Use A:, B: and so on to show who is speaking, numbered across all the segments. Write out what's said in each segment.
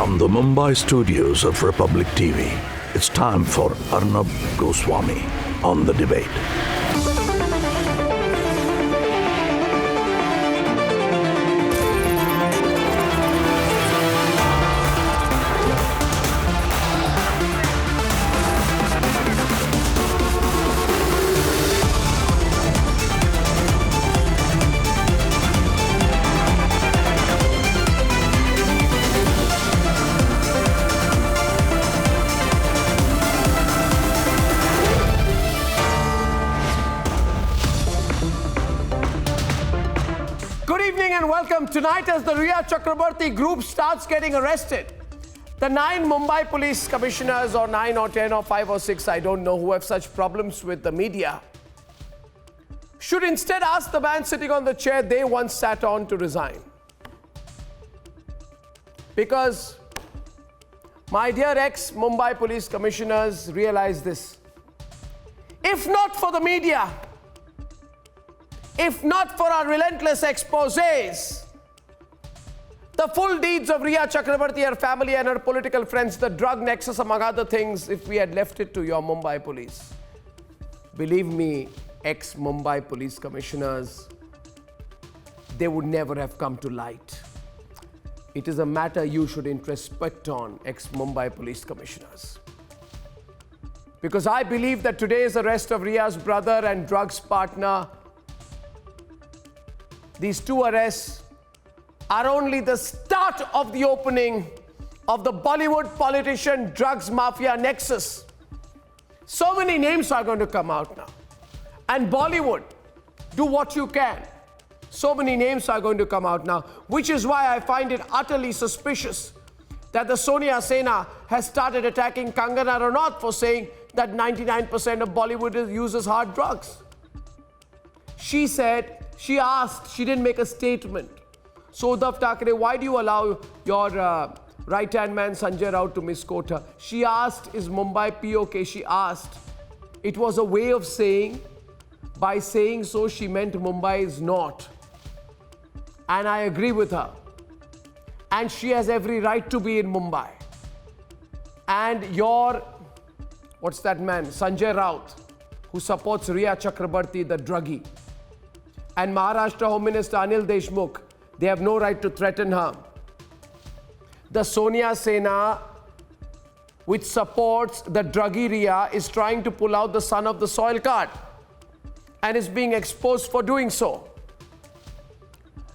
A: From the Mumbai studios of Republic TV, it's time for Arnab Goswami on The Debate.
B: Welcome. Tonight, as the Rhea Chakrabarti group starts getting arrested, the 9 Mumbai police commissioners, or 9 or 10 or 5 or 6, I don't know, who have such problems with the media, should instead ask the man sitting on the chair they once sat on to resign. Because, my dear ex-Mumbai police commissioners, realize this. If not for the media, if not for our relentless exposés, the full deeds of Rhea Chakrabarti, her family and her political friends, the drug nexus among other things, if we had left it to your Mumbai police, believe me, ex-Mumbai police commissioners, they would never have come to light. It is a matter you should introspect on, ex-Mumbai police commissioners. Because I believe that today's arrest of Rhea's brother and drugs partner, these 2 arrests are only the start of the opening of the Bollywood politician drugs mafia nexus. So many names are going to come out now. And Bollywood, do what you can. So many names are going to come out now, which is why I find it utterly suspicious that the Sonia Sena has started attacking Kangana Ranaut for saying that 99% of Bollywood uses hard drugs. She said, she asked, she didn't make a statement. So Uddhav Thackeray, why do you allow your right-hand man Sanjay Raut to misquote her? She asked, is Mumbai POK? She asked. It was a way of saying, by saying so, she meant Mumbai is not. And I agree with her. And she has every right to be in Mumbai. And your, what's that man, Sanjay Raut, who supports Rhea Chakrabarti, the druggie, and Maharashtra Home Minister Anil Deshmukh, they have no right to threaten her. The Sonia Sena, which supports the druggie Rhea, is trying to pull out the son of the soil card and is being exposed for doing so.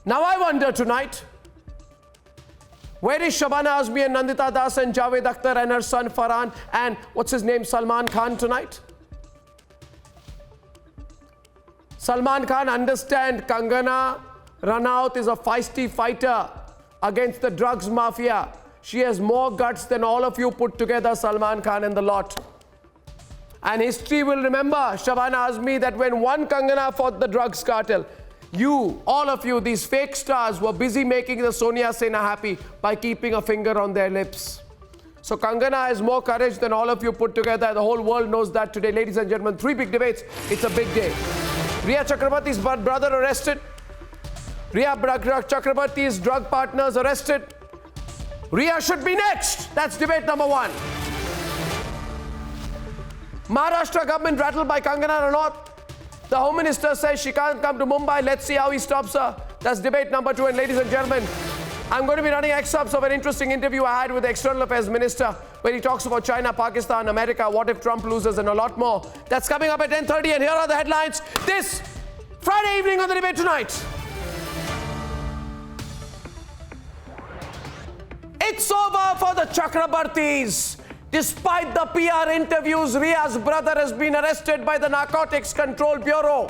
B: Now I wonder tonight, where is Shabana Azmi and Nandita Das and Javed Akhtar and her son Farhan and what's his name, Salman Khan tonight? Salman Khan, understand, Kangana Ranaut is a feisty fighter against the drugs mafia. She has more guts than all of you put together, Salman Khan and the lot. And history will remember, Shabana Azmi, that when one Kangana fought the drugs cartel, you, all of you, these fake stars, were busy making the Sonia Sena happy by keeping a finger on their lips. So Kangana has more courage than all of you put together. The whole world knows that today. Ladies and gentlemen, 3 big debates. It's a big day. Rhea Chakrabarti's brother arrested. Rhea Chakrabarti's drug partners arrested. Rhea should be next. That's debate number 1. Maharashtra government rattled by Kangana Ranaut. The Home Minister says she can't come to Mumbai. Let's see how he stops her. That's debate number 2. And ladies and gentlemen, I'm going to be running excerpts of an interesting interview I had with the External Affairs Minister, where he talks about China, Pakistan, America, what if Trump loses, and a lot more. That's coming up at 10:30, and here are the headlines this Friday evening on The Debate Tonight. It's over for the Chakrabartis. Despite the PR interviews, Rhea's brother has been arrested by the Narcotics Control Bureau.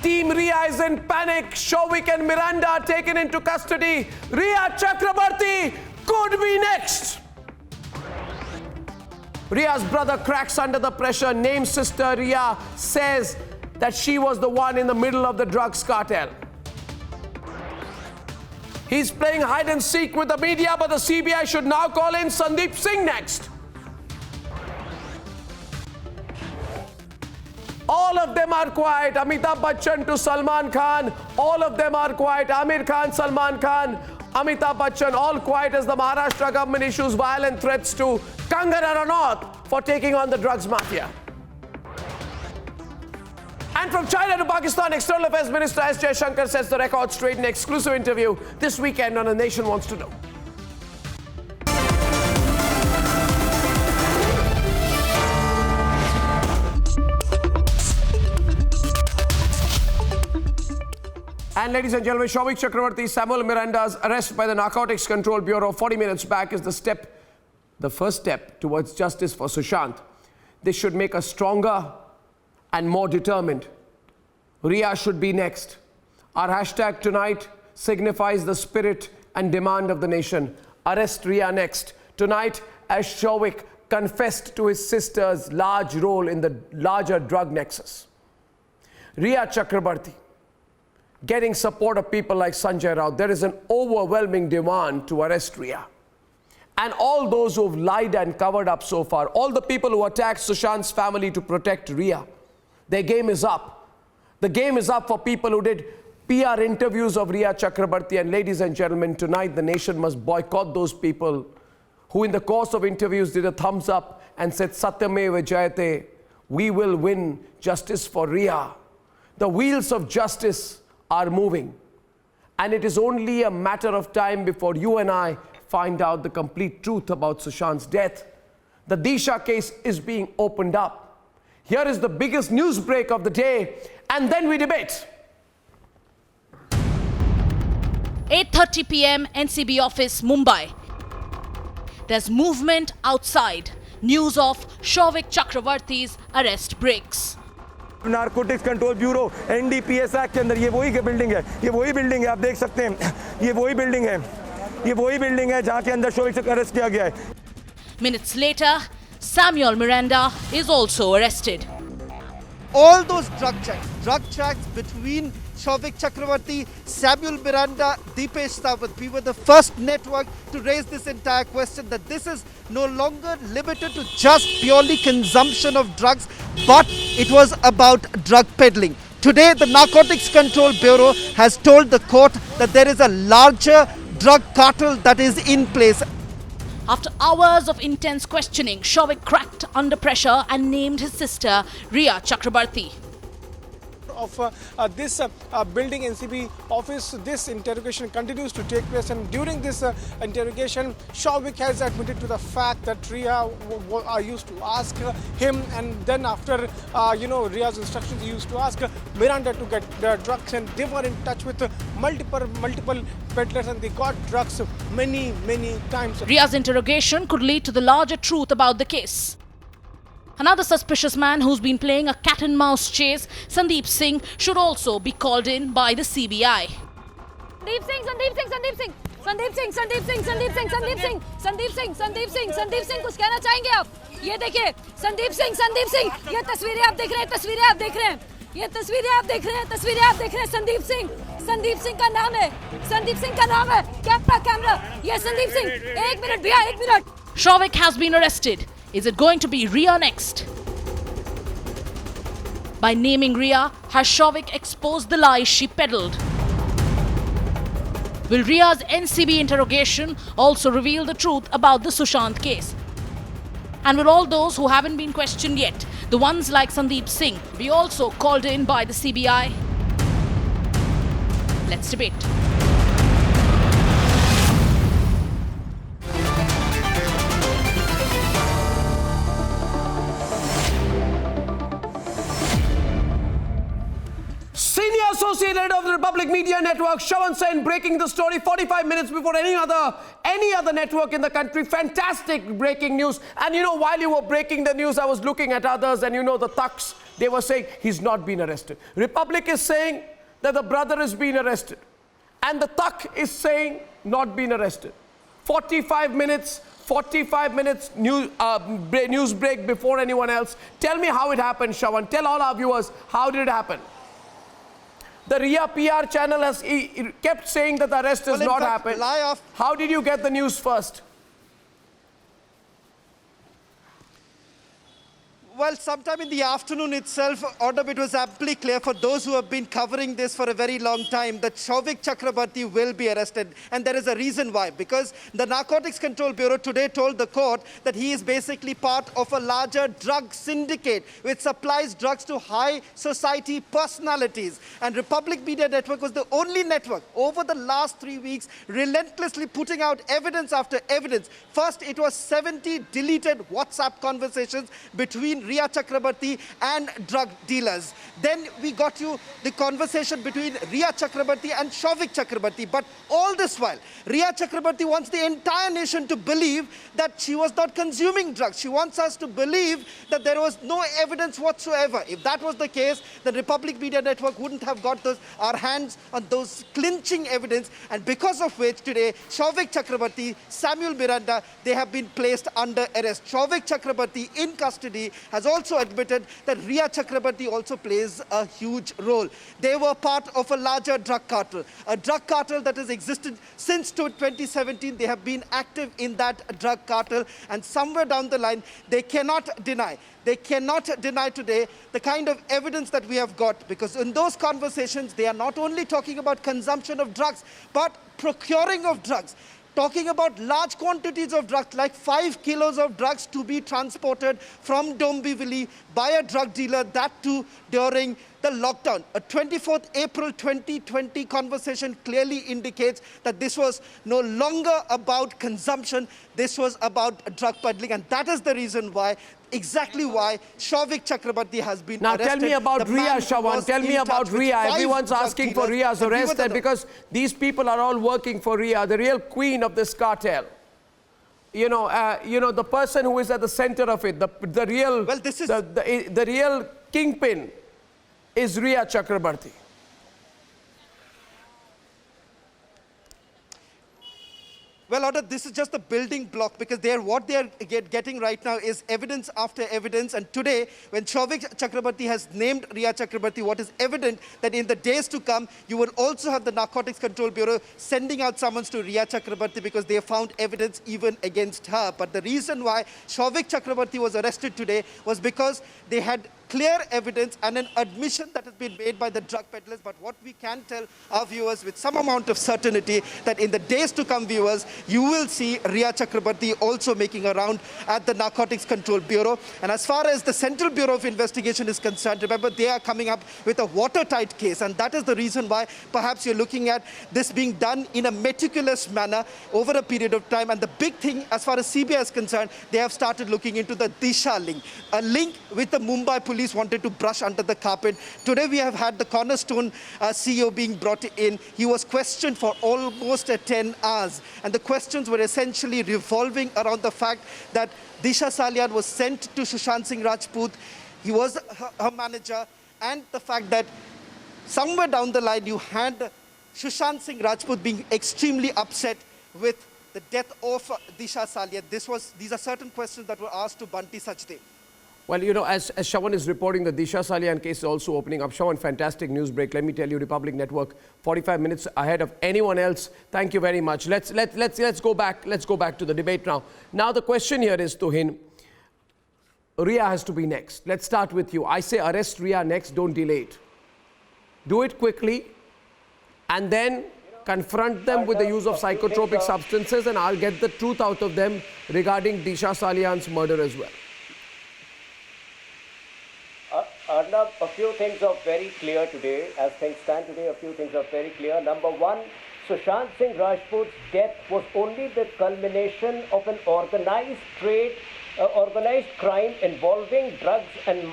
B: Team Rhea is in panic. Shovik and Miranda are taken into custody. Rhea Chakrabarti could be next. Rhea's brother cracks under the pressure. Named sister Rhea says that she was the one in the middle of the drugs cartel. He's playing hide and seek with the media, but the CBI should now call in Sandeep Singh next. All of them are quiet. Amitabh Bachchan to Salman Khan. All of them are quiet. Amir Khan, Salman Khan. Amitabh Bachchan, all quiet as the Maharashtra government issues violent threats to Kangana Ranaut for taking on the drugs mafia. And from China to Pakistan, External Affairs Minister S. Jaishankar sets the record straight in an exclusive interview this weekend on A Nation Wants to Know. And ladies and gentlemen, Souvik Chakrabarti, Samuel Miranda's arrest by the Narcotics Control Bureau 40 minutes back is the first step towards justice for Sushant. This should make us stronger and more determined. Riya should be next. Our hashtag tonight signifies the spirit and demand of the nation. Arrest Riya next. Tonight, as Souvik confessed to his sister's large role in the larger drug nexus. Riya Chakrabarti getting support of people like Sanjay Raut. There is an overwhelming demand to arrest Riya. And all those who have lied and covered up so far, all the people who attacked Sushant's family to protect Riya, their game is up. The game is up for people who did PR interviews of Riya Chakrabarti. And ladies and gentlemen, tonight the nation must boycott those people who in the course of interviews did a thumbs up and said, Satyameva Jayate, we will win justice for Riya. The wheels of justice are moving. And it is only a matter of time before you and I find out the complete truth about Sushant's death. The Disha case is being opened up. Here is the biggest news break of the day, and then we debate.
C: 8:30 p.m. NCB office, Mumbai. There's movement outside. News of Souvik Chakrabarti's arrest breaks.
D: Narcotics control bureau NDPS act के अंदर ये वही building है, ये वही building है, आप देख सकते हैं, ये वही बिल्डिंग है, ये वही बिल्डिंग है जहां के अंदर सोविक को अरेस्ट किया गया है.
C: Minutes later, Samuel Miranda is also arrested.
E: All those drug tracks between Souvik Chakrabarti, Samuel Miranda, Deepesh Sawant. We were the first network to raise this entire question that this is no longer limited to just purely consumption of drugs, but it was about drug peddling. Today, the Narcotics Control Bureau has told the court that there is a larger drug cartel that is in place.
C: After hours of intense questioning, Souvik cracked under pressure and named his sister Riya Chakrabarti.
F: Of this building NCB office, this interrogation continues to take place, and during this interrogation, Souvik has admitted to the fact that Riya used to ask him, and then after Riya's instructions, he used to ask Miranda to get drugs, and they were in touch with multiple peddlers, and they got drugs many times.
C: Riya's interrogation could lead to the larger truth about the case. Another suspicious man who's been playing a cat and mouse chase, Sandeep Singh, should also be called in by the CBI.
G: Sandeep Singh, कुछ कहना चाहेंगे आप? ये देखिए, Sandeep Singh, ये तस्वीरें आप देख रहे हैं, ये तस्वीरें आप देख रहे हैं, संदीप सिंह का नाम है, कैमरा, ये संदीप सिंह, एक मिनट भैया, एक minute.
C: Souvik has been arrested. Is it going to be Riya next? By naming Riya, has Souvik exposed the lies she peddled? Will Riya's NCB interrogation also reveal the truth about the Sushant case? And will all those who haven't been questioned yet, the ones like Sandeep Singh, be also called in by the CBI? Let's debate.
B: Senior Associate Editor of the Republic Media Network, Shravan Sen, breaking the story 45 minutes before any other network in the country. Fantastic breaking news. And while you were breaking the news, I was looking at others, and the thugs, they were saying he's not been arrested. Republic is saying that the brother is being arrested, and the thug is saying not been arrested. 45 minutes news break before anyone else. Tell me how it happened, Shravan. Tell all our viewers, how did it happen? The Riya PR channel has kept saying that the arrest has not happened. How did you get the news first?
E: Well, sometime in the afternoon itself, Audab, it was amply clear for those who have been covering this for a very long time that Souvik Chakrabarti will be arrested. And there is a reason why. Because the Narcotics Control Bureau today told the court that he is basically part of a larger drug syndicate which supplies drugs to high society personalities. And Republic Media Network was the only network over the last 3 weeks relentlessly putting out evidence after evidence. First, it was 70 deleted WhatsApp conversations between Riya Chakrabarti and drug dealers. Then we got you the conversation between Riya Chakrabarti and Souvik Chakrabarti. But all this while, Riya Chakrabarti wants the entire nation to believe that she was not consuming drugs. She wants us to believe that there was no evidence whatsoever. If that was the case, the Republic Media Network wouldn't have got our hands on those clinching evidence. And because of which today, Souvik Chakrabarti, Samuel Miranda, they have been placed under arrest. Souvik Chakrabarti in custody has also admitted that Riya Chakrabarti also plays a huge role. They were part of a larger drug cartel that has existed since 2017. They have been active in that drug cartel, and somewhere down the line, they cannot deny today the kind of evidence that we have got, because in those conversations, they are not only talking about consumption of drugs, but procuring of drugs. Talking about large quantities of drugs, like 5 kilos of drugs to be transported from Dombivli by a drug dealer, that too during the lockdown. A 24th April 2020 conversation clearly indicates that this was no longer about consumption, this was about drug peddling, and that is the reason why, exactly why Souvik Chakrabarti has been arrested.
B: Now tell me about Riya, Shawan. Tell me about Riya. Everyone's asking for Riya's arrest, and because these people are all working for Riya, the real queen of this cartel. You know, the person who is at the center of it, the real,
E: well, this is
B: the real kingpin is Riya Chakrabarti.
E: Well, Audab, this is just a building block, because what they are getting right now is evidence after evidence. And today, when Souvik Chakrabarti has named Riya Chakrabarti, what is evident that in the days to come, you will also have the Narcotics Control Bureau sending out summons to Riya Chakrabarti because they have found evidence even against her. But the reason why Souvik Chakrabarti was arrested today was because they had clear evidence and an admission that has been made by the drug peddlers. But what we can tell our viewers with some amount of certainty, that in the days to come, viewers, you will see Riya Chakrabarti also making a round at the Narcotics Control Bureau. And as far as the Central Bureau of Investigation is concerned, remember, they are coming up with a watertight case. And that is the reason why perhaps you're looking at this being done in a meticulous manner over a period of time. And the big thing, as far as CBI is concerned, they have started looking into the Disha link, a link with the Mumbai police wanted to brush under the carpet. Today we have had the Cornerstone CEO being brought in. He was questioned for almost 10 hours. And the questions were essentially revolving around the fact that Disha Salian was sent to Sushant Singh Rajput. He was her manager. And the fact that somewhere down the line you had Sushant Singh Rajput being extremely upset with the death of Disha Salian. These are certain questions that were asked to Bunty Sachdev.
B: Well, you know, as Shawan is reporting, the Disha Salian case is also opening up. Shawan, fantastic news break. Let me tell you, Republic Network, 45 minutes ahead of anyone else. Thank you very much. Let's go back. Let's go back to the debate now. Now the question here is, Tuhin, Riya has to be next. Let's start with you. I say arrest Riya next. Don't delay it. Do it quickly, and then confront them with the use of psychotropic substances, and I'll get the truth out of them regarding Disha Salian's murder as well.
H: Arnab, a few things are very clear today. As things stand today, a few things are very clear. Number one, Sushant Singh Rajput's death was only the culmination of an organized crime involving drugs and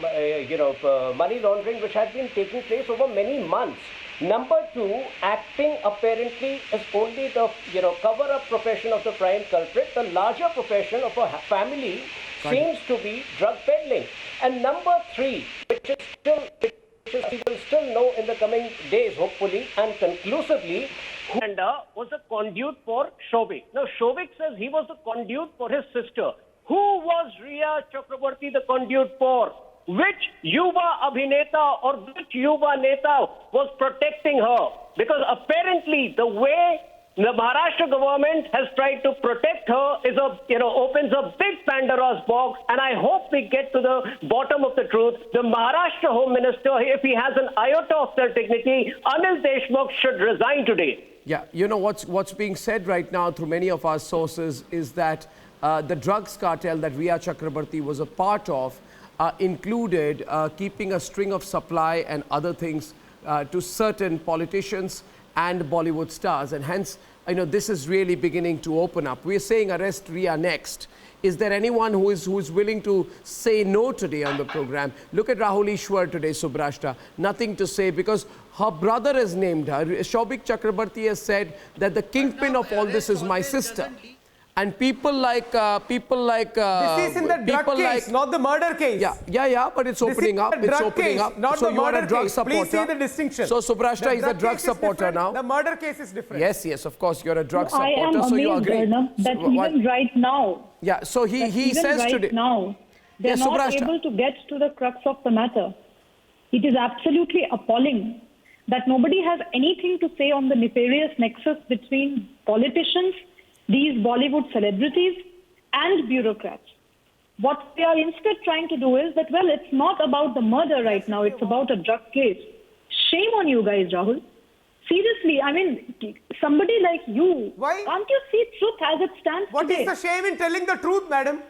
H: money laundering, which had been taking place over many months. Number two, acting apparently is only the cover-up profession of the prime culprit. The larger profession of a family seems to be drug peddling. And number three, which we will still know in the coming days, hopefully, and conclusively, Miranda was a conduit for Souvik. Now, Souvik says he was the conduit for his sister. Who was Riya Chakrabarti the conduit for? Which Yuva Abhineta or which Yuva Neta was protecting her? Because apparently the way The Maharashtra government has tried to protect her, opens a big Pandora's box, and I hope we get to the bottom of the truth. The Maharashtra Home Minister, if he has an iota of self-dignity, Anil Deshmukh should resign today.
B: Yeah, you know what's being said right now through many of our sources is that the drugs cartel that Rhea Chakrabarti was a part of included keeping a string of supply and other things to certain politicians and Bollywood stars, and hence, this is really beginning to open up. We're saying arrest Rhea next. Is there anyone who is willing to say no today on the program? Look at Rahul Ishwar today, Subrashta. Nothing to say because her brother has named her. Shoubik Chakrabarti has said that the kingpin of all this is my sister. And people like
F: This is in the drug case, not the murder case.
B: Yeah, but it's opening up. It's opening up.
F: Not
B: so
F: the
B: you are
F: murder
B: a drug
F: case.
B: supporter.
F: Please see the distinction.
B: So Subrashta is a drug supporter now.
F: The murder case is different.
B: Yes, of course, you're a drug
I: I
B: supporter.
I: am
B: So you
I: amazed,
B: agree?
I: Arnab, that even right now,
B: Yeah, so he says
I: right
B: today.
I: now, they're
B: Yes,
I: not
B: Subrashta.
I: able to get to the crux of the matter. It is absolutely appalling that nobody has anything to say on the nefarious nexus between politicians, these Bollywood celebrities, and bureaucrats. What they are instead trying to do is that, well, it's not about the murder right now, it's about a drug case. Shame on you guys, Rahul. Seriously, I mean, somebody like you,
F: Why?
I: can't you see truth as it stands
F: What
I: today?
F: is the shame in telling the truth, madam?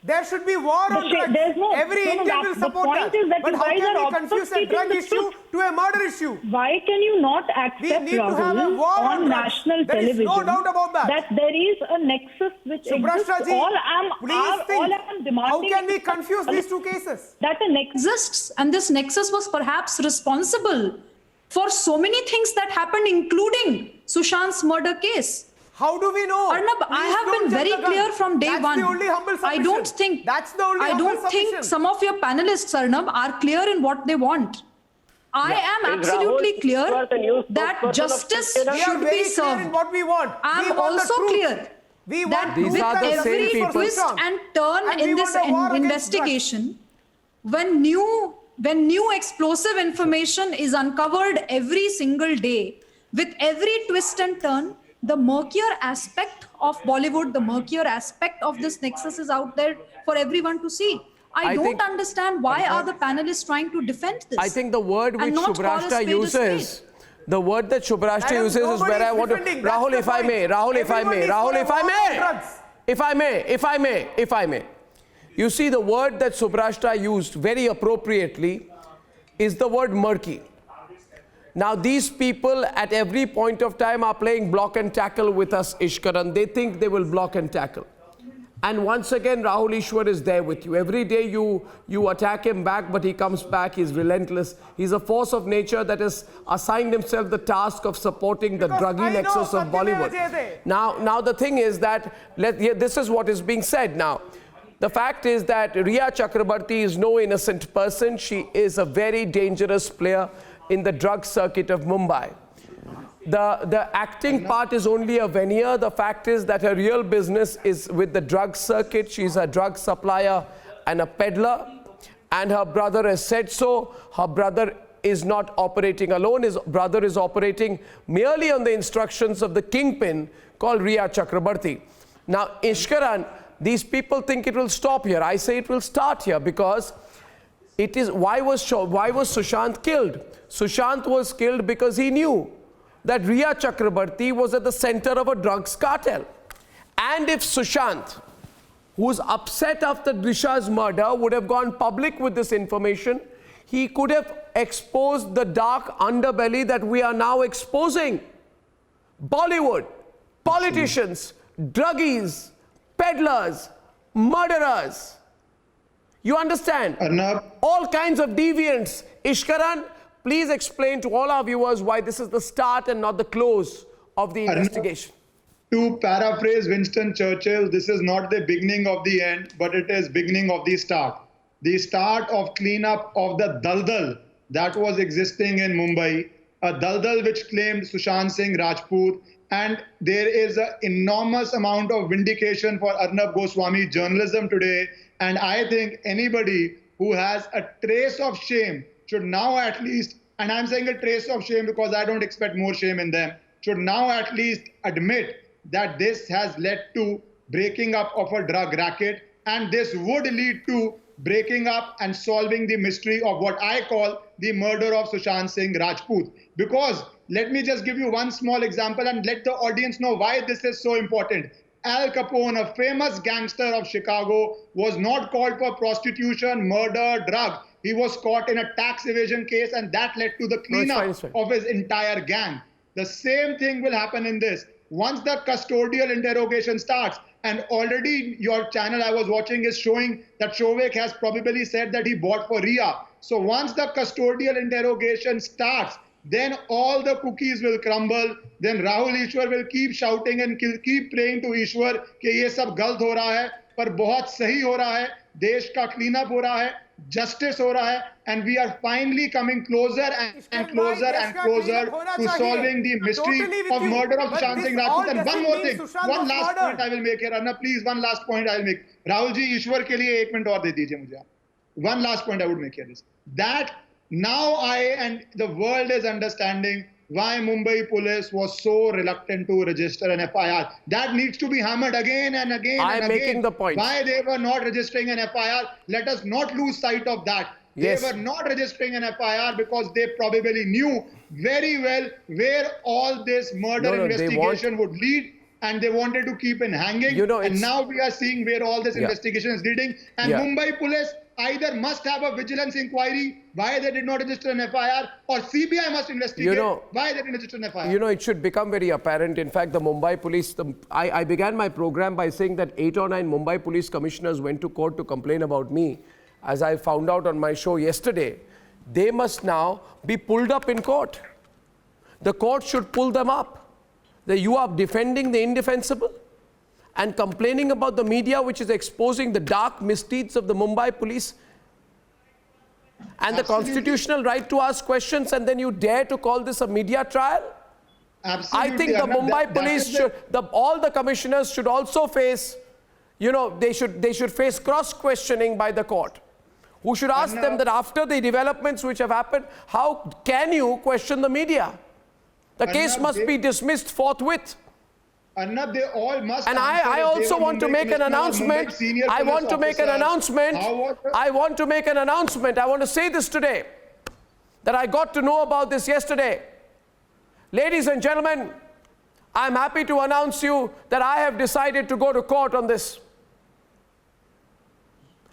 F: There should be war on drugs.
I: There's no,
F: Every
I: no,
F: Indian will
I: the
F: support
I: point
F: that.
I: is that
F: But
I: you
F: how
I: guys
F: can
I: are
F: we confuse a drug
I: obfuscating the
F: issue
I: truth.
F: to a murder issue?
I: Why can you not accept,
F: need to have a
I: Rahul,
F: war on
I: on
F: drugs.
I: national
F: There is
I: television
F: no doubt about that.
I: there is a nexus which exists?
F: Subrashta ji, please think,
I: all I'm demanding
F: how can we
I: is
F: confuse these two cases?
I: that a nexus
J: exists, and this nexus was perhaps responsible for so many things that happened, including Sushant's murder case.
F: How do we know?
J: Arnab, I
F: Please
J: have
F: don't
J: been
F: jump
J: very
F: the gun.
J: clear from day
F: That's
J: one.
F: the only humble
J: I don't
F: submission.
J: think
F: That's the only
J: I
F: humble
J: don't think
F: submission.
J: some of your panelists, Arnab, are clear in what they want. I am
H: Is
J: absolutely
H: Rahul
J: clear
H: Ishwar the new spokesperson
J: that
H: of
J: justice
H: Shiv Sena?
F: We are
J: should
F: very
J: be
F: clear in
J: served.
F: what we want.
J: I
F: We
J: am
F: want the
J: also
F: truth.
J: clear
F: We
J: that
F: want
B: These
J: with
B: are the same
J: every
B: people.
J: twist and turn
F: And we
J: in this
F: want a war against
J: investigation, when new explosive information is uncovered every single day, with every twist and turn, the murkier aspect of Bollywood, the murkier aspect of this nexus is out there for everyone to see. I don't
B: think-
J: understand why are the panelists trying to defend this.
B: I think the word
J: and
B: which
J: not call a
B: Subrashta
J: spade a
B: uses,
J: spade.
B: the word that Subrashta
F: Madam,
B: uses is where I want to.
F: nobody is defending.
B: Rahul,
F: That's
B: if
F: the
B: I may,
F: point.
B: Rahul, if I
F: Everyone
B: may,
F: is
B: Rahul,
F: for a
B: if I
F: war on
B: may,
F: drugs.
B: if I may. You see, the word that Subrashta used very appropriately is the word murky. Now, these people at every point of time are playing block and tackle with us, Ishkaran. They think they will block and tackle. And once again, Rahul Ishwar is there with you. Every day you attack him back, but he comes back. He's relentless. He's a force of nature that has assigned himself the task of supporting the
F: Because
B: druggy
F: I know
B: nexus of
F: Satyam
B: Bollywood.
F: Ajay.
B: Now the thing is that, this is what is being said now. The fact is that Rhea Chakrabarti is no innocent person. She is a very dangerous player in the drug circuit of Mumbai. The acting part is only a veneer. The fact is that her real business is with the drug circuit. She's a drug supplier and a peddler. And her brother has said so. Her brother is not operating alone. His brother is operating merely on the instructions of the kingpin called Rhea Chakrabarti. Now, Ishkaran, these people think it will stop here. I say it will start here because it is, why was Sushant killed? Sushant was killed because he knew that Rhea Chakrabarti was at the center of a drugs cartel. And if Sushant, who's upset after Disha's murder, would have gone public with this information, he could have exposed the dark underbelly that we are now exposing. Bollywood, politicians, druggies, peddlers, murderers. You understand?
K: Arnab,
B: All kinds of deviants. Ishkaran, please explain to all our viewers why this is the start and not the close of the investigation.
K: to paraphrase Winston Churchill, this is not the beginning of the end, but it is beginning of the start. The start of cleanup of the daldal that was existing in Mumbai, a daldal which claimed Sushant Singh Rajput, and there is an enormous amount of vindication for Arnab Goswami journalism today. And I think anybody who has a trace of shame should now at least, and I'm saying a trace of shame because I don't expect more shame in them, should now at least admit that this has led to breaking up of a drug racket, and this would lead to breaking up and solving the mystery of what I call the murder of Sushant Singh Rajput. Because let me just give you one small example and let the audience know why this is so important. Al Capone, a famous gangster of Chicago, was not called for prostitution, murder, drug. He was caught in a tax evasion case, and that led to the cleanup of his entire gang. The same thing will happen in this. Once the custodial interrogation starts, and already your channel I was watching is showing that Shovik has probably said that he bought for Ria. So once the custodial interrogation starts, then all the cookies will crumble. Then Rahul Ishwar will keep shouting and keep praying to Ishwar कि ये सब गलत हो रहा है, पर बहुत सही हो रहा है, देश का cleanup हो रहा है, justice हो रहा है, and we are finally coming closer and closer and closer to solving the mystery of murder of Sushant Singh Rajput. And one more thing, one last point I will make here, Arnab, please, one last point I will make. Rahul ji, Ishwar के लिए 1 minute और दे दीजिए मुझे. One last point I would make here is that now I and the world is understanding why Mumbai police was so reluctant to register an FIR. That needs to be hammered again and again and again.
B: I'm making the point.
K: Why they were not registering an FIR? Let us not lose sight of that.
B: Yes.
K: They were not registering an FIR because they probably knew very well where all this murder investigation would lead, and they wanted to keep it hanging. And now we are seeing where all this investigation is leading. And Mumbai police either must have a vigilance inquiry why they did not register an FIR, or CBI must investigate why they didn't register an FIR.
B: It should become very apparent. In fact, the Mumbai police, I began my program by saying that 8 or 9 Mumbai police commissioners went to court to complain about me. As I found out on my show yesterday, they must now be pulled up in court. The court should pull them up. That you are defending the indefensible and complaining about the media which is exposing the dark misdeeds of the Mumbai police and the constitutional right to ask questions, and then you dare to call this a media trial?
K: Absolutely.
B: I think the Mumbai police should, all the commissioners should also face, they should face cross-questioning by the court, who should ask them that after the developments which have happened, how can you question the media? The case must be dismissed forthwith.
K: Arnab, they all must.
B: And I also want to make an announcement. I want to make an announcement. I want to make an announcement. I want to say this today, that I got to know about this yesterday. Ladies and gentlemen, I'm happy to announce you that I have decided to go to court on this.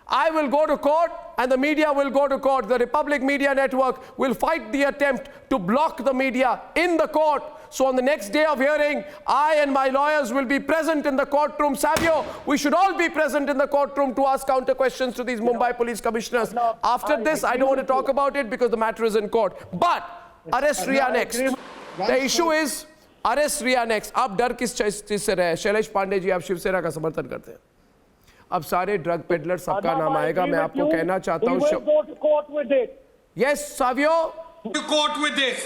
B: I will go to court and the media will go to court. The Republic Media Network will fight the attempt to block the media in the court. So on the next day of hearing, I and my lawyers will be present in the courtroom. Savio, we should all be present in the courtroom to ask counter questions to these Mumbai police commissioners. After this, I don't want to talk about it because the matter is in court. But arrest Ria next. The issue is arrest Ria next. आप डर किस चीज से रहे? शैलेश पांडे जी, आप शिवसेना का समर्थन करते हैं. अब सारे ड्रग पेडलर सबका नाम आएगा. मैं आपको कहना चाहता हूं. Yes, Savio.
L: To court with this.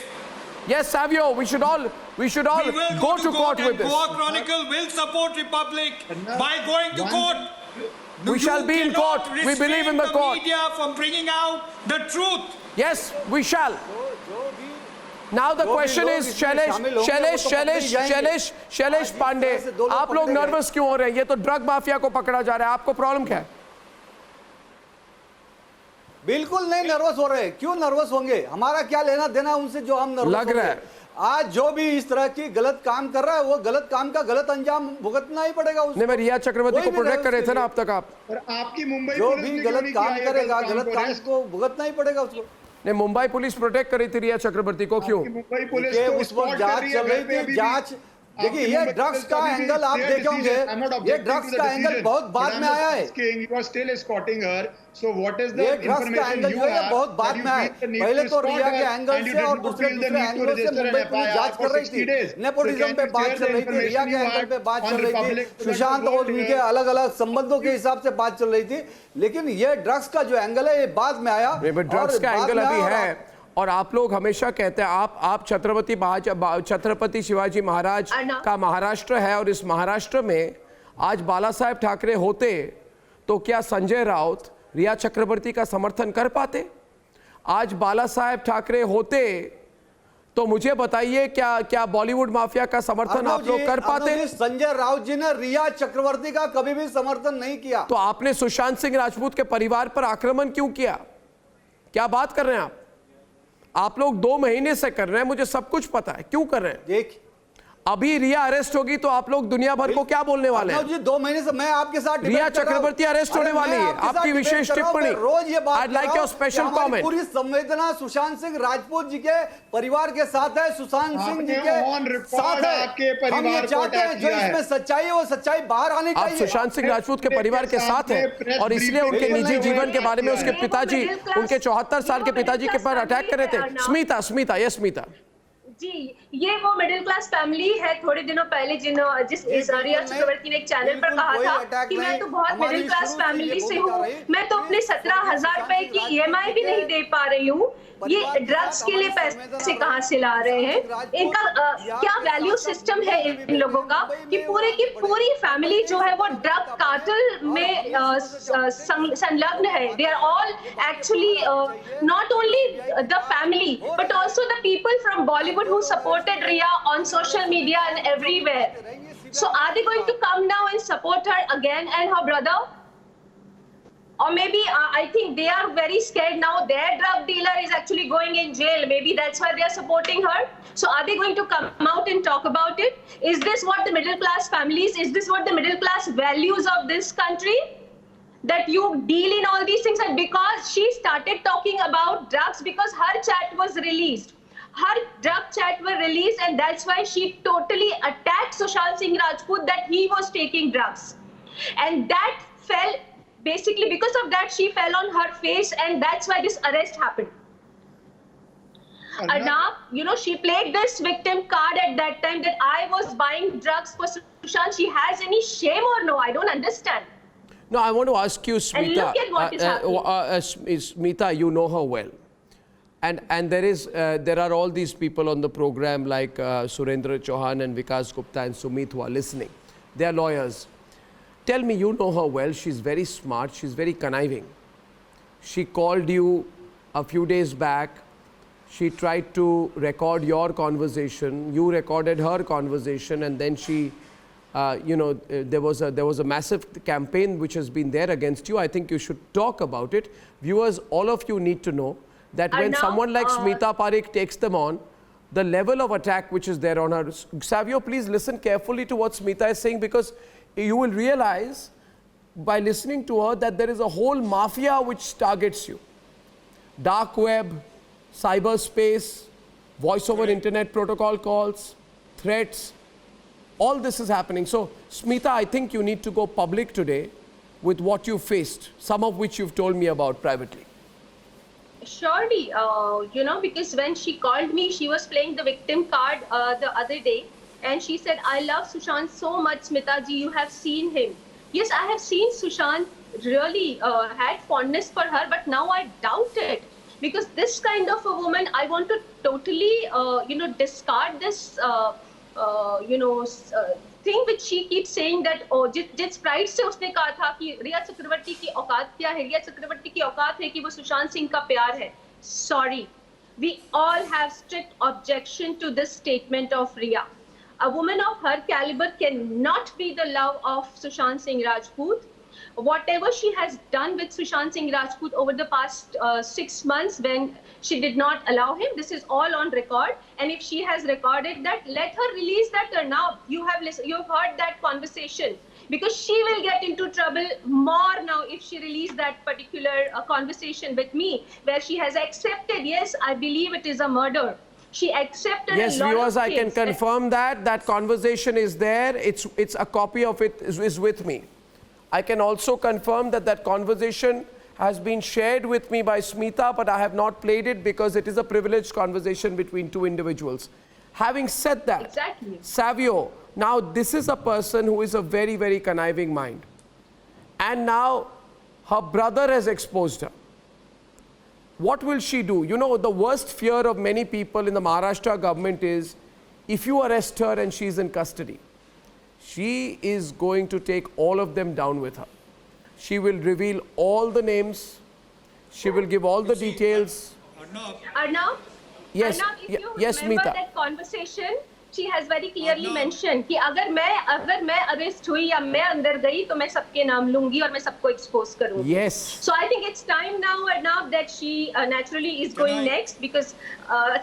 B: Yes, Savio. We should all go to court with this.
L: Goa Chronicle will support Republic by going to court.
B: We shall be in court. We believe in the court.
L: Media from bringing out the truth.
B: Yes, we shall. Now the question is, Shailesh Pandey, आप लोग nervous क्यों हो रहे हैं? ये तो drug mafia को पकड़ा जा रहा है. आपको प्रॉब्लम क्या है?
M: बिल्कुल नहीं नर्वस हो रहे. क्यों नर्वस होंगे? हमारा क्या लेना देना उनसे जो हम नर्वस
B: लग रहा है.
M: आज जो भी इस तरह की गलत काम कर रहा है, वो गलत काम का गलत अंजाम भुगतना ही पड़ेगा उसको.
B: नहीं, मैं रिया चक्रवर्ती को प्रोटेक्ट कर रहे थे ना अब तक आप.
K: और आपकी मुंबई
M: जो भी गलत काम करेगा, गलत काम को भुगतना ही पड़ेगा उसको.
B: नहीं, मुंबई पुलिस प्रोटेक्ट करी थी रिया चक्रवर्ती को. क्यों?
M: उस वक्त जांच चल रही थी. जांच देखिए, ये ड्रग्स का एंगल आप देखे होंगे. ये ड्रग्स का एंगल बहुत बाद में आया है. ये ड्रग्स का एंगल जो है बहुत बाद में आया है. पहले तो रिया के एंगल से और दूसरे एंगलों से मुंबई पुलिस जांच कर रही थी. नेपोटिज्म पे बात चल रही थी, रिया के एंगल पे बात चल रही थी, सुशांत और उनके अलग अलग संबंधों के हिसाब से बात चल रही थी. लेकिन ये ड्रग्स का जो एंगल है, ये बाद में आया.
B: ड्रग्स का एंगल अभी है. और आप लोग हमेशा कहते हैं, आप छत्रपति शिवाजी महाराज का महाराष्ट्र है, और इस महाराष्ट्र में आज बाला साहेब ठाकरे होते तो क्या संजय राउत रिया चक्रवर्ती का समर्थन कर पाते? आज बाला साहेब ठाकरे होते तो मुझे बताइए क्या बॉलीवुड माफिया का समर्थन आप लोग कर पाते हैं?
M: संजय राउत जी ने रिया चक्रवर्ती का कभी भी समर्थन नहीं किया।
B: तो आपने सुशांत सिंह राजपूत के परिवार पर आक्रमण क्यों किया? क्या बात कर रहे हैं आप लोग 2 महीने से कर रहे हैं, मुझे सब कुछ पता है क्यों कर रहे हैं।
M: देख,
B: अभी रिया अरेस्ट होगी तो आप लोग दुनिया भर को क्या बोलने वाले हैं?
M: जी 2 महीने से मैं आपके साथ
B: रिया चक्रवर्ती अरेस्ट होने वाली है, आपकी विशेष टिप्पणी,
M: रोज ये बात
B: I'd like your special comment.
M: पूरी संवेदना सुशांत सिंह राजपूत जी के परिवार के साथ है, सुशांत सिंह जी के साथ है। हम ये चाहते हैं जो इसमें सच्चाई है वो सच्चाई बाहर आनी चाहिए।
B: आप सुशांत सिंह राजपूत के परिवार के साथ हैं और इसलिए उनके निजी जीवन के बारे में उसके पिताजी, उनके 74 साल के पिताजी के पर अटैक कर रहे थे। स्मिता, यस स्मिता
N: जी, ये वो मिडिल क्लास फैमिली है। थोड़े दिनों पहले जिस रिया चक्रवर्ती ने एक चैनल पर कहा था कि मैं तो बहुत मिडिल क्लास फैमिली से हूँ, मैं तो अपने 17,000 रुपए की EMI भी नहीं दे पा रही हूँ, ये ड्रग्स के लिए पैसे कहाँ से ला रहे हैं? इनका क्या वैल्यू सिस्टम है इन लोगों का कि पूरे की पूरी फैमिली जो है वो ड्रग कार्टेल में संलग्न है। They are all actually not only the family but also the people from Bollywood who supported Riya on social media and everywhere. So are they going to come now and support her again and her brother? Or maybe I think they are very scared now. Their drug dealer is actually going in jail. Maybe that's why they are supporting her. So are they going to come out and talk about it? Is this what the middle class families, is this what the middle class values of this country? That you deal in all these things? And because she started talking about drugs because her chat was released. Her drug chat were released and that's why she totally attacked Sushant Singh Rajput that he was taking drugs. And that fell, basically because of that she fell on her face and that's why this arrest happened. Arnab, you know, she played this victim card at that time that I was buying drugs for Sushant. She has any shame or no? I don't understand.
B: No, I want to ask you, Smita.
N: And look at what is happening.
B: Smita, you know her well. And there are all these people on the program like Surendra Chauhan and Vikas Gupta and Sumit who are listening. They are lawyers. Tell me, you know her well. She's very smart. She's very conniving. She called you a few days back. She tried to record your conversation. You recorded her conversation, and then she, there was a massive campaign which has been there against you. I think you should talk about it. Viewers, all of you need to know that when someone like Smita Parekh takes them on, the level of attack which is there on her. Savio, please listen carefully to what Smita is saying, because you will realize by listening to her that there is a whole mafia which targets you. Dark web, cyberspace, voice over internet protocol calls, threats, all this is happening. So, Smita, I think you need to go public today with what you faced, some of which you've told me about privately.
N: Surely, because when she called me, she was playing the victim card the other day. And she said, I love Sushant so much, Smita ji, you have seen him. Yes, I have seen Sushant really had fondness for her, but now I doubt it. Because this kind of a woman, I want to totally, discard this, thing which she keeps saying that, oh, जिस pride से उसने कहा था कि रिया चक्रवर्ती की औकात क्या है, रिया चक्रवर्ती की औकात है कि वो सुशांत सिंह का प्यार है. Sorry, we all have strict objection to this statement of Riya. A woman of her caliber cannot be the love of Sushant Singh Rajput. Whatever she has done with Sushant Singh Rajput over the past 6 months when she did not allow him, this is all on record. And if she has recorded that, let her release that now. You have heard that conversation, because she will get into trouble more now if she released that particular conversation with me, where she has accepted, yes, I believe it is a murder. She accepted
B: yes,
N: a lot
B: viewers,
N: of
B: I can confirm that conversation is there. It's a copy of it is with me. I can also confirm that conversation has been shared with me by Smita, but I have not played it because it is a privileged conversation between two individuals. Having said that,
N: exactly.
B: Savio, now this is a person who is a very, very conniving mind. And now her brother has exposed her. What will she do? You know, the worst fear of many people in the Maharashtra government is if you arrest her and she's in custody, she is going to take all of them down with her. She will reveal all the names. She will give all the details.
N: Arnab?
B: Yes,
N: And now, if you
B: yes,
N: remember
B: Meeta.
N: that conversation, she has very clearly mentioned कि अगर मैं arrest हुई या मैं अंदर गई तो मैं सबके नाम लूंगी और मैं सबको एक्सपोज करूंगी.
B: Yes.
N: So I think it's time now that she naturally is going next because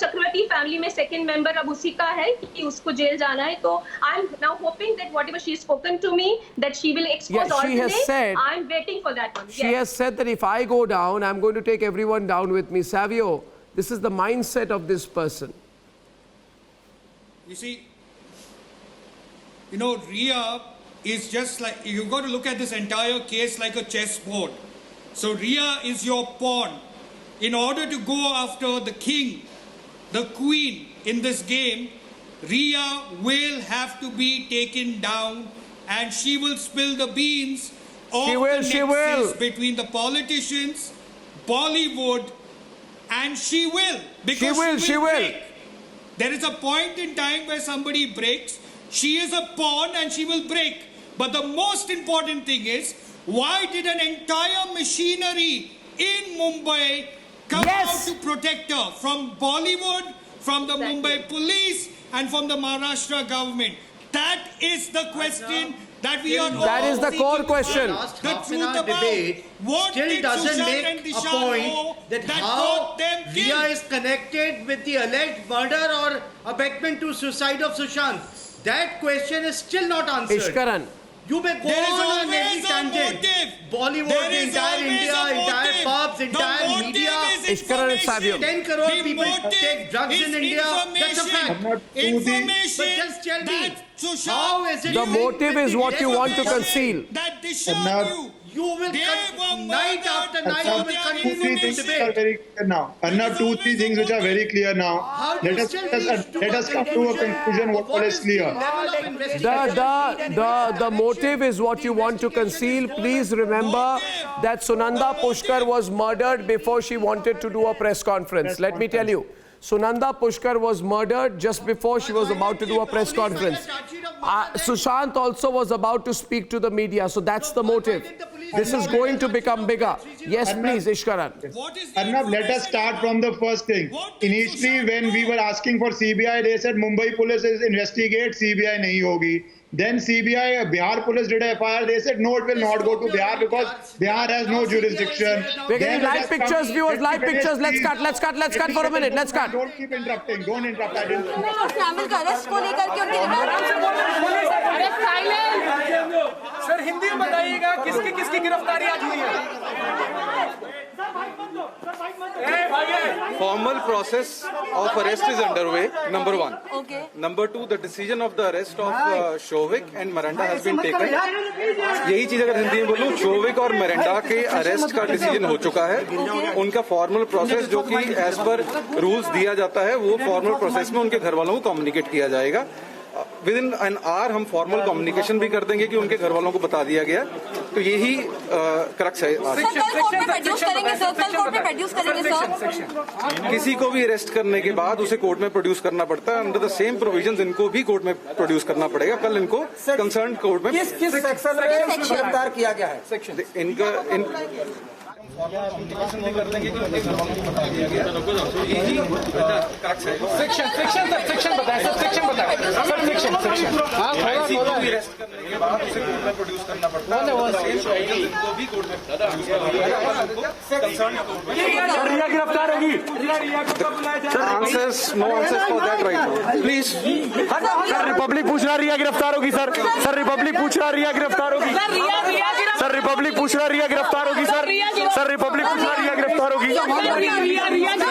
N: Chakravarti family में second member अब उसी का है कि उसको जेल जाना है. तो I'm now hoping that whatever she has spoken to me that she will expose all
B: she
N: the
B: has
N: names.
B: said-
N: I'm waiting for that one.
B: She has said that if I go down, I'm going to take everyone down with me. Savio, this is the mindset of this person.
L: You see, Ria is just like, you've got to look at this entire case like a chessboard. So Ria is your pawn. In order to go after the king, the queen in this game, Ria will have to be taken down and she will spill the beans of the nexus between the politicians, Bollywood, and she will. Because she will break. There is a point in time where somebody breaks. She is a pawn and she will break. But the most important thing is, why did an entire machinery in Mumbai come out to protect her from Bollywood, from the Mumbai police, and from the Maharashtra government? That is the question that we are all
B: That is the core question.
L: The truth about what
O: still
L: did
O: doesn't
L: Sushant
O: make
L: and
O: a
L: Dishan
O: point
L: know
O: that
L: that
O: how
L: got them
O: Ria
L: killed.
O: is connected with the alleged murder or abetment to suicide of Sushant. That question is still not answered.
B: Ishkaran.
O: You may go
L: There is
O: on
L: always
O: every
L: a
O: tangent.
L: motive.
O: Bollywood,
L: There
O: the
L: is
O: entire
L: always
O: India,
L: a
O: entire
L: motive.
O: pubs,
L: The
O: entire
L: motive
O: media.
L: is
B: Ishkaran and Savio.
O: 10 crore
L: The
O: people
L: motive
O: take drugs
L: is
O: in India. That's a fact.
L: information
O: But just tell me,
L: Sushant,
O: how is it
B: The motive is what you want to
L: information
B: conceal.
L: that Dishan
O: you will night after night you will continue
K: Two,
O: to
K: three things are
O: debate.
K: very clear now. Arnab, 2-3 things which are very clear now. Let us come to a conclusion what is clear.
B: The motive is what you want to conceal. Please remember that Sunanda Pushkar was murdered before she wanted to do a press conference. Let me tell you. Sunanda Pushkar was murdered just before she was about to do a press conference. Sushant also was about to speak to the media, so that's the motive. This is going to become bigger. Yes, please, Ishkaran.
K: Arnab, let us start from the first thing. Initially, when we were asking for CBI, they said Mumbai police is investigate, CBI nahi hogi. Then CBI, Bihar police did a FIR. They said no, it will not go to Bihar because Bihar has no jurisdiction.
B: We're getting live pictures, viewers, live pictures. Let's cut for a minute. Let's cut.
K: Don't keep interrupting. Don't interrupt. I didn't.
F: Sir Hindi में बताइएगा किसकी किसकी गिरफ्तारी आज हुई है.
P: Formal process of arrest is underway, number one.
G: Okay.
P: Number two, the decision of the arrest of Shovik and Miranda has been taken. यही चीज अगर हिंदी में बोलूं, Shovik और Miranda के अरेस्ट का डिसीजन हो चुका है. उनका फॉर्मल प्रोसेस जो कि एज पर रूल्स दिया जाता है, वो फॉर्मल प्रोसेस में उनके घर वालों को कम्युनिकेट किया जाएगा. विद इन एन आवर हम फॉर्मल कम्युनिकेशन भी कर देंगे कि उनके घर वालों को बता दिया गया. तो यही क्रक्स है. किसी को भी अरेस्ट करने के बाद उसे कोर्ट में प्रोड्यूस करना पड़ता है. अंडर द सेम प्रोविजंस इनको भी कोर्ट में प्रोड्यूस करना पड़ेगा. कल इनको कंसर्न कोर्ट में
M: किस सेक्शन में गिरफ्तार किया गया है?
P: इनका कम्युनिकेशन भी कर देंगे कि उनके घर वालों को बता दिया गया. तो यही क्रक्स है.
F: सेक्शन बताएं सर, सेक्शन बताएं सर, सेक्शन
P: किसी को भी अरेस्ट करने के बाद उसे कोर्ट में प्रोड्यूस करना पड़ता है. इनको भी कोर्ट में प्रोड्यूस करना पड़ेगा.
D: रिया गिरफ्तार होगी.
P: Sir answers no answers for that right now please.
D: Sir Republic पूछ रहा रिया गिरफ्तार होगी. सर रिपब्लिक पूछ रहा रिया गिरफ्तार होगी. सर रिपब्लिक पूछ रहा रिया गिरफ्तार होगी. सर रिपब्लिक पूछ रहा रिया गिरफ्तार होगी.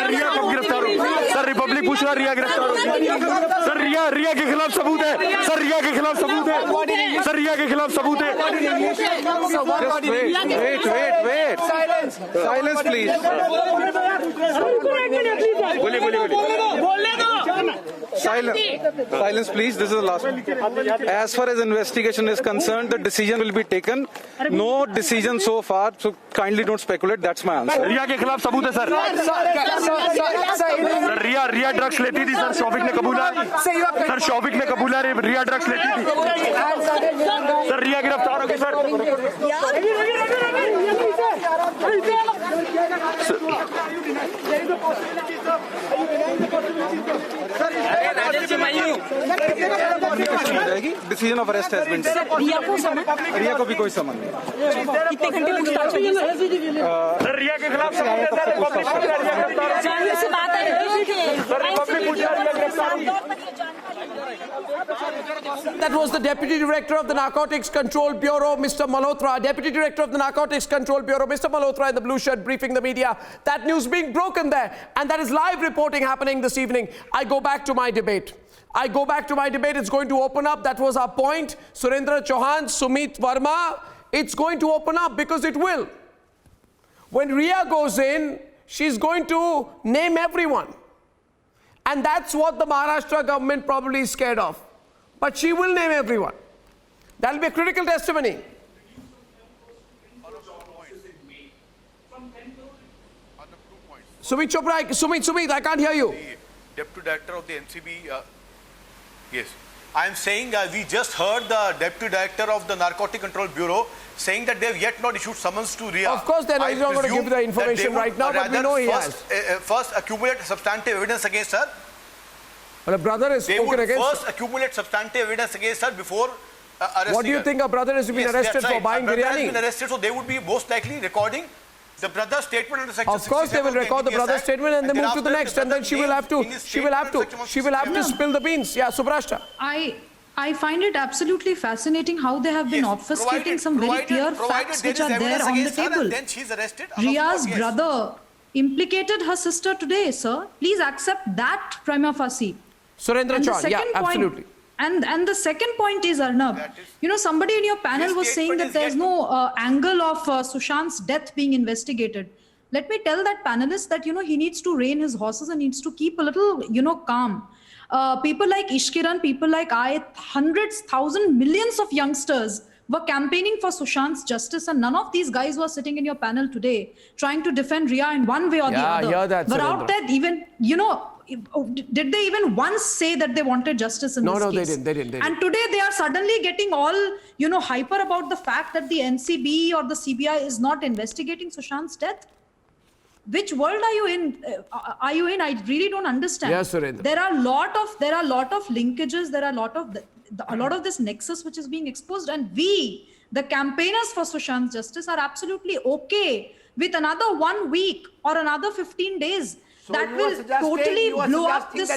D: रिया कब गिरफ्तार होगी? सर रिपब्लिक पूछ रहा रिया गिरफ्तार होगी. सर रिया के खिलाफ सबूत है. सर रिया के खिलाफ सबूत है. सर रिया के खिलाफ सबूत है.
P: Wait silence please. बोलिए. Silence, please. This is the last one. As far as investigation is concerned, the decision will be taken. No decision so far, so kindly don't speculate. That's my answer.
D: रिया के खिलाफ सबूत है sir. रिया drugs लेती थी sir. Showik ने कबूला. Sir Showik ने कबूला रिया drugs लेती थी. सर रिया गिरफ्तार होगी sir.
P: Decision of arrest has been taken. रिया को भी कोई समन नहीं।
G: कितने घंटे पूछताछ होगी?
D: रिया के खिलाफ
G: से बात है।
B: That was the Deputy Director of the Narcotics Control Bureau, Mr. Malhotra. Deputy Director of the Narcotics Control Bureau, Mr. Malhotra in the blue shirt briefing the media. That news being broken there. And that is live reporting happening this evening. I go back to my debate. It's going to open up. That was our point. Surendra Chauhan, Sumit Verma. It's going to open up because it will. When Riya goes in, she's going to name everyone. And that's what the Maharashtra government probably is scared of. But she will name everyone. That'll be a critical testimony. Sumit Chopra, Sumit, I can't hear you.
Q: Deputy Director of the NCB, yes. I am saying we just heard the Deputy Director of the Narcotic Control Bureau saying that they have yet not issued summons to Riya.
B: Of course, they're not going to give the information right now, but we know he has.
Q: First accumulate substantive evidence against her.
B: But a brother is spoken against.
Q: They would first accumulate substantive evidence against her before arresting
B: What do you think a brother has been arrested for buying biryani?
Q: Has been arrested, so they would be most likely recording the brother's statement under section 67.
B: Of course, they will record the brother's statement and then move to the next, and then she will have to spill the beans. Yeah, Subrashta.
J: I find it absolutely fascinating how they have been obfuscating some very clear facts which are there on the table.
Q: Then she's arrested.
J: Riya's brother implicated her sister today, sir. Please accept that prima facie.
B: Surendra Chauhan, yeah, absolutely.
J: And the second point is, Arnab, you know, somebody in your panel was saying that there's no angle of Sushant's death being investigated. Let me tell that panelist that, you know, he needs to rein his horses and needs to keep a little, you know, calm. People like Ishkiran, people like I, hundreds, thousands, millions of youngsters were campaigning for Sushant's justice, and none of these guys who are sitting in your panel today trying to defend Riya in one way or the other.
B: Yeah, that,
J: but out there, even, you know, did they even once say that they wanted justice in this case?
B: No, they didn't.
J: And today they are suddenly getting all, you know, hyper about the fact that the NCB or the CBI is not investigating Sushant's death. Which world are you in? I really don't understand.
B: Yes, Surendra.
J: There are a lot of linkages. There are a lot of this nexus which is being exposed, and we, the campaigners for Sushant's justice, are absolutely okay with another 1 week or another 15 days.
R: So
J: that will totally blow up this,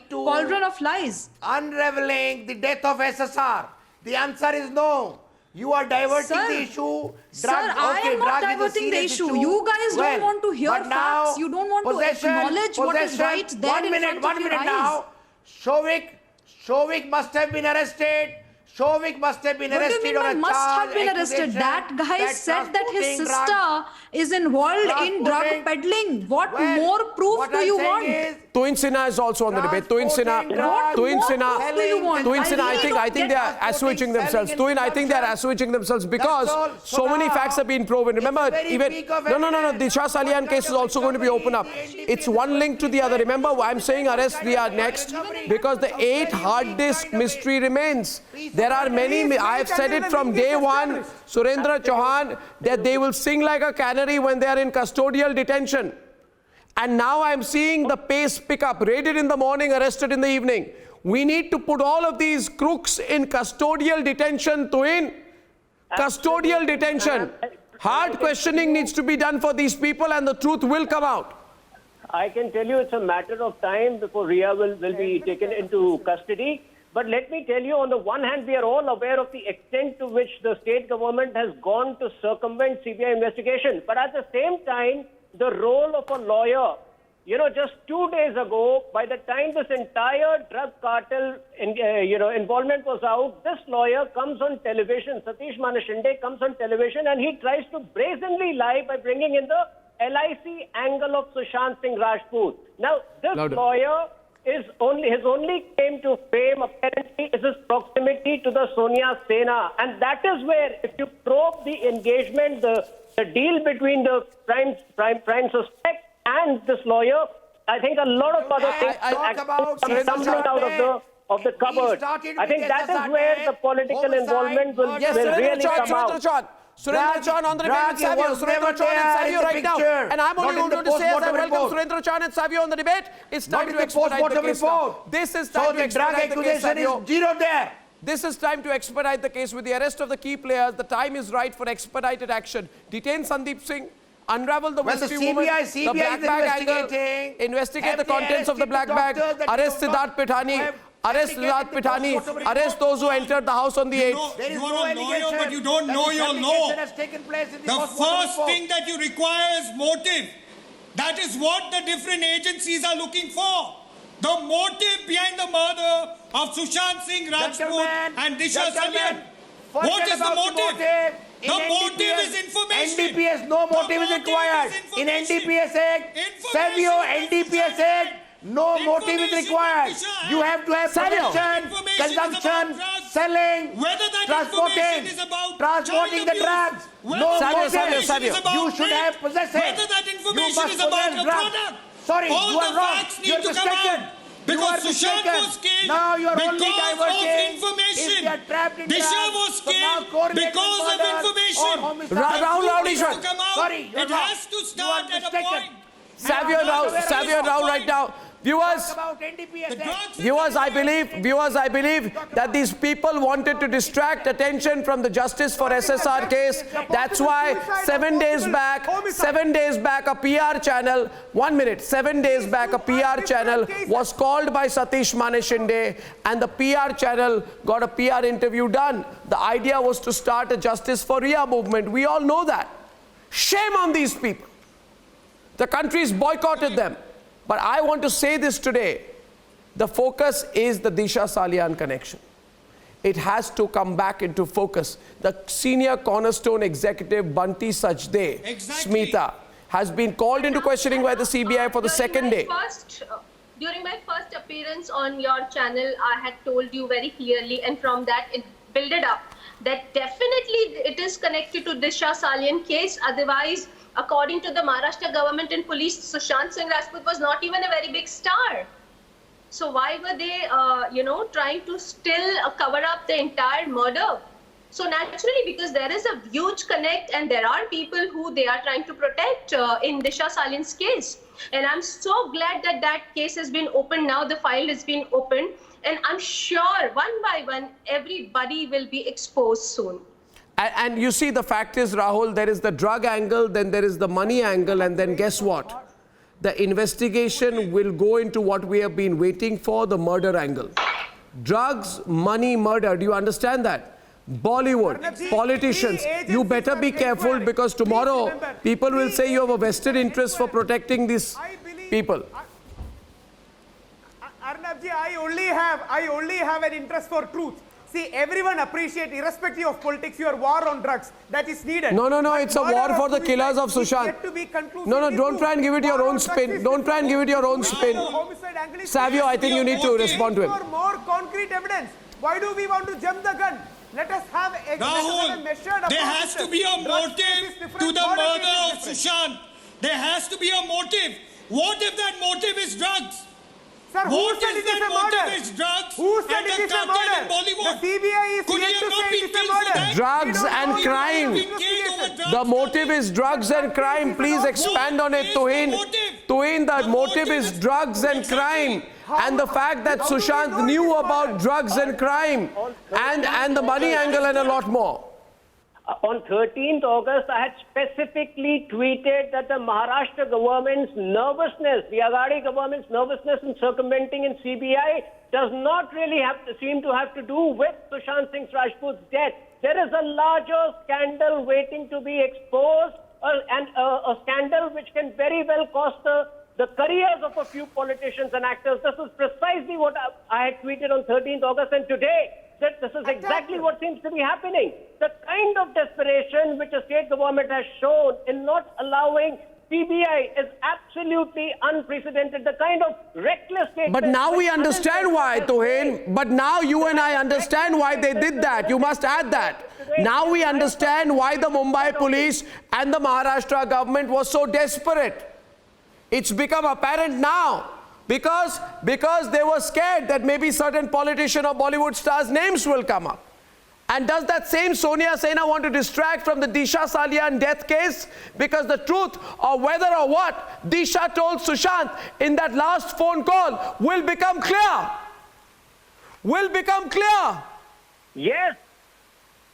J: cauldron of lies.
R: Unraveling the death of SSR. The answer is no. You are diverting the issue.
J: Sir, I am not diverting the issue. You guys don't want to hear facts. You don't want to acknowledge what is right there in front of your eyes.
R: Now. Shovik must have been arrested. Shovik must have been arrested on a charge.
J: Must have been arrested. That guy said that his sister is involved in drug peddling. What more proof do you want?
B: Tuin Sinha is also on the debate. Tuin Sinha, I think they are assuaging themselves. Tuin, I think they are assuaging themselves because so many facts have been proven. Remember, even the Shah Salian case is also going to be opened up. It's one link to the other. Remember, I'm saying arrest Riya next because the 8 hard disk mystery remains. There are many, I have said it from day one, Surendra Chauhan, that they will sing like a canary when they are in custodial detention. And now I'm seeing the pace pick up, raided in the morning, arrested in the evening. We need to put all of these crooks in custodial detention, Tuin. Custodial detention. Hard questioning needs to be done for these people and the truth will come out.
H: I can tell you it's a matter of time before Riya will be taken into custody. But let me tell you, on the one hand, we are all aware of the extent to which the state government has gone to circumvent CBI investigation. But at the same time, the role of a lawyer, you know, just 2 days ago, by the time this entire drug cartel, involvement was out, this lawyer comes on television, Satish Manashinde comes on television, and he tries to brazenly lie by bringing in the LIC angle of Sushant Singh Rajput. Now, this lawyer his only claim to fame apparently is his proximity to the Sonia Sena, and that is where, if you probe the engagement, the deal between the prime suspect and this lawyer, I think a lot of other things come tumbling out of the cupboard. I think that is where the political involvement will really come out.
B: Surendra Chauhan on the debate with Savio. Surendra Chauhan and Savio right now. And I'm only going to say as I welcome Surendra Chauhan and Savio on the debate, it's time to expedite the case now. This is time to expedite the case, Savio.
R: Zero there.
B: This is time to expedite the case with the arrest of the key players. The time is right for expedited action. Detain Sandeep Singh, unravel the mystery woman, the black bag angle, investigate the contents of the black bag, arrest Siddharth Pithani, arrest those who entered the house on the 8th.
L: You are a lawyer, but you don't know your law. The first thing that you require is motive. That is what the different agencies are looking for. The motive behind the murder of Sushant Singh Rajput and Disha Salian. What is the motive? The motive is information.
R: NDPS, no motive is required. In NDPS Act, Savio, NDPS Act, no motive is required. You have to have possession, consumption, selling, transporting the drugs. No motive. You should have possession. You must possess drugs. Sorry, you are wrong. You are mistaken.
L: Because Sushant was killed
R: now you are
L: because
R: only diverting.
L: of information.
R: If they are trapped in
L: Disha
R: drugs,
L: was
R: so now
L: killed
R: correlated
L: because of
R: murder
L: information.
R: or homicide.
B: Rahul
L: It has to come out.
R: Sorry, you're
L: It
R: wrong.
L: has to start
R: You are
L: at a
R: mistaken.
L: point.
B: Savio Rao right now. Viewers, I believe that these people wanted to distract attention from the justice for SSR case. That's why 7 days back, a PR channel, 1 minute, 7 days back, a PR channel was called by Satish Mane Shinde, and the PR channel got a PR interview done. The idea was to start a justice for Rhea movement. We all know that. Shame on these people. The country's boycotted them. But I want to say this today. The focus is the Disha Salian connection. It has to come back into focus. The senior cornerstone executive, Bunty Sajde, Smita, has been called into questioning by the CBI for the second day.
N: During my first appearance on your channel, I had told you very clearly, and from that it built up, that definitely it is connected to Disha Salian case. Otherwise, according to the Maharashtra government and police, Sushant Singh Rajput was not even a very big star. So why were they, trying to still cover up the entire murder? So naturally, because there is a huge connect and there are people who they are trying to protect in Disha Salian's case. And I'm so glad that that case has been opened now, the file has been opened. And I'm sure one by one, everybody will be exposed soon.
B: And you see, the fact is, Rahul, there is the drug angle, then there is the money angle, and then guess what? The investigation will go into what we have been waiting for, the murder angle. Drugs, money, murder. Do you understand that? Bollywood, politicians, you better be careful, because tomorrow people will say you have a vested interest for protecting these people.
F: Arnabji, I only have an interest for truth. See, everyone appreciates, irrespective of politics, your war on drugs. That is needed.
B: No, it's a war for the killers of Sushant. No, don't try and give it your own spin. Don't try and give it your own spin. Savio, I think you need to respond to him.
F: For more concrete evidence, why do we want to jump the gun? Let us have a measured approach.
L: There has to be a motive to the murder of Sushant. There has to be a motive. What if that motive is drugs?
F: Sir, who said it is a murder? Who said it is a murder? The CBI is yet to say it is a murder.
B: Drugs and crime. The motive is drugs and crime. Please expand on it, Tuhin. Tuhin, the motive is drugs and crime. And the fact that Sushant knew about drugs and crime and the money angle and a lot more.
H: On 13th August, I had specifically tweeted that the Maharashtra government's nervousness, the Aghadi government's nervousness in circumventing in CBI does not really seem to have to do with Sushant Singh Rajput's death. There is a larger scandal waiting to be exposed, and a scandal which can very well cost the careers of a few politicians and actors. This is precisely what I had tweeted on 13th August, and today, that this is exactly what seems to be happening. The kind of desperation which the state government has shown in not allowing CBI is absolutely unprecedented. The kind of reckless state.
B: But now we understand why, Tuhin. But now you and I understand why they did that. You must add that. Now we understand why the Mumbai police and the Maharashtra government was so desperate. It's become apparent now. Because they were scared that maybe certain politician or Bollywood stars' names will come up. And does that same Sonia Sena want to distract from the Disha Salian death case? Because the truth of whether or what Disha told Sushant in that last phone call will become clear. Will become clear.
H: Yes.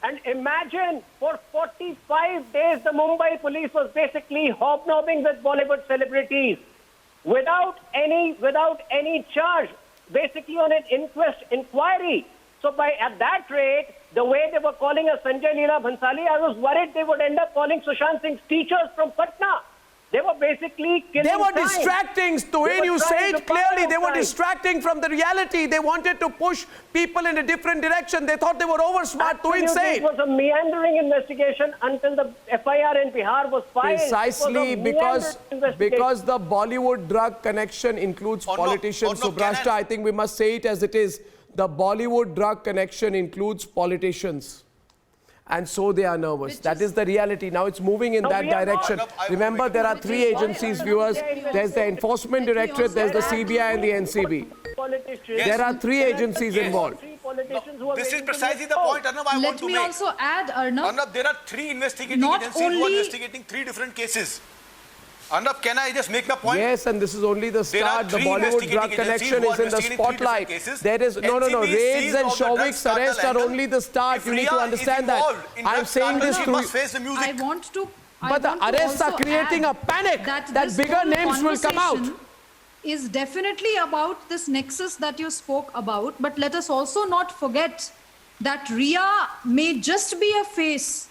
H: And imagine, for 45 days, the Mumbai police was basically hobnobbing with Bollywood celebrities without any charge, basically on an inquiry. So at that rate, the way they were calling us Sanjay Leela Bhansali, I was worried they would end up calling Sushant Singh's teachers from Patna. They were basically killing
B: They were
H: time.
B: distracting. Tuhin, you say it clearly. They were distracting from the reality. They wanted to push people in a different direction. They thought they were over smart. Tuhin said
H: it was a meandering investigation until the FIR in Bihar was filed.
B: Precisely because the Bollywood drug connection includes politicians. Subrashta, I think we must say it as it is. The Bollywood drug connection includes politicians. And so they are nervous. That is the reality. Now it's moving in that direction. Remember, there are three agencies, viewers. There's the Enforcement Directorate, there's the CBI and the NCB. There are three agencies involved.
Q: This is precisely the point, Arnab, I want to make.
J: Let me also add, Arnab.
Q: Arnab, there are three investigating agencies who are investigating three different cases. Arnab, can I just make my point?
B: Yes, and this is only the start. The Bollywood drug connection is in the spotlight. There is no. Raids and Shauvik's arrest are only the start. You need to understand that. I'm saying this through.
J: I want to.
B: But the arrests are creating a panic that bigger names will come out.
J: Is definitely about this nexus that you spoke about, but let us also not forget that Riya may just be a face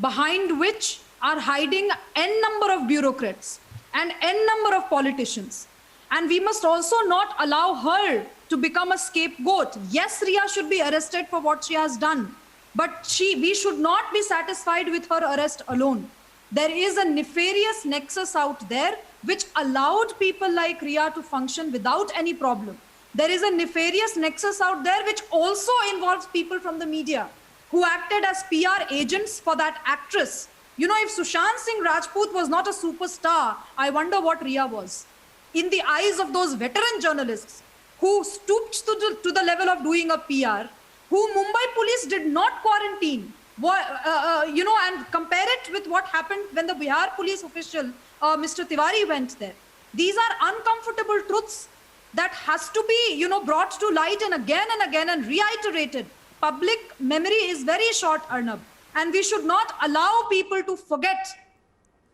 J: behind which are hiding n number of bureaucrats and n number of politicians. And we must also not allow her to become a scapegoat. Yes, Riya should be arrested for what she has done, but we should not be satisfied with her arrest alone. There is a nefarious nexus out there which allowed people like Riya to function without any problem. There is a nefarious nexus out there which also involves people from the media who acted as PR agents for that actress. You know, if Sushant Singh Rajput was not a superstar, I wonder what Riya was. In the eyes of those veteran journalists who stooped to the level of doing a PR, who Mumbai police did not quarantine, and compare it with what happened when the Bihar police official, Mr. Tiwari, went there. These are uncomfortable truths that has to be, brought to light and again and reiterated. Public memory is very short, Arnab. And we should not allow people to forget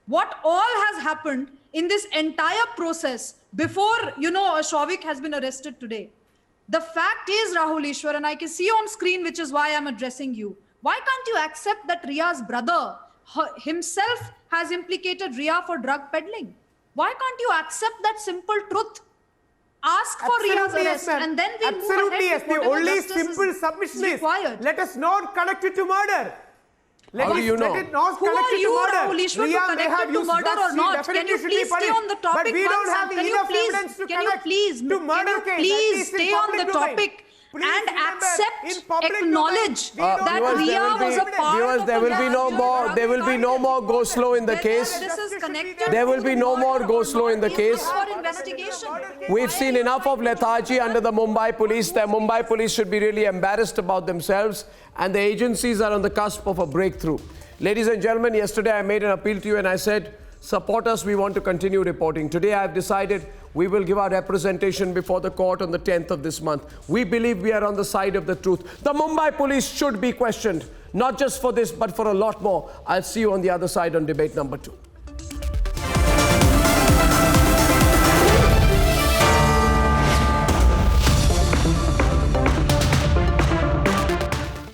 J: what all has happened in this entire process before, Shauvik has been arrested today. The fact is, Rahul Ishwar, and I can see on screen, which is why I'm addressing you. Why can't you accept that Riya's brother himself has implicated Riya for drug peddling? Why can't you accept that simple truth? Ask for Riya's arrest, and then we move ahead with
R: the only
J: justice
R: simple submission is
J: required.
R: Let us not connect it to murder.
B: How do you know?
R: Let it not
J: Who
R: connect
J: are
R: it
J: you,
R: to murder.
J: Rahul Ishwar, to connect it to murder or not? Can you please stay on the topic?
R: But we don't have enough evidence to connect to murder case.
J: Please stay on the topic and acknowledge that Riya was a part of
B: there will be no more. There will be no more go slow in the case. There will be no more go slow in the case. We've seen enough of lethargy under the Mumbai police. The Mumbai police should be really embarrassed about themselves, and the agencies are on the cusp of a breakthrough. Ladies and gentlemen, yesterday I made an appeal to you and I said, support us, we want to continue reporting. Today I have decided we will give our representation before the court on the 10th of this month. We believe we are on the side of the truth. The Mumbai police should be questioned, not just for this, but for a lot more. I'll see you on the other side on debate number 2.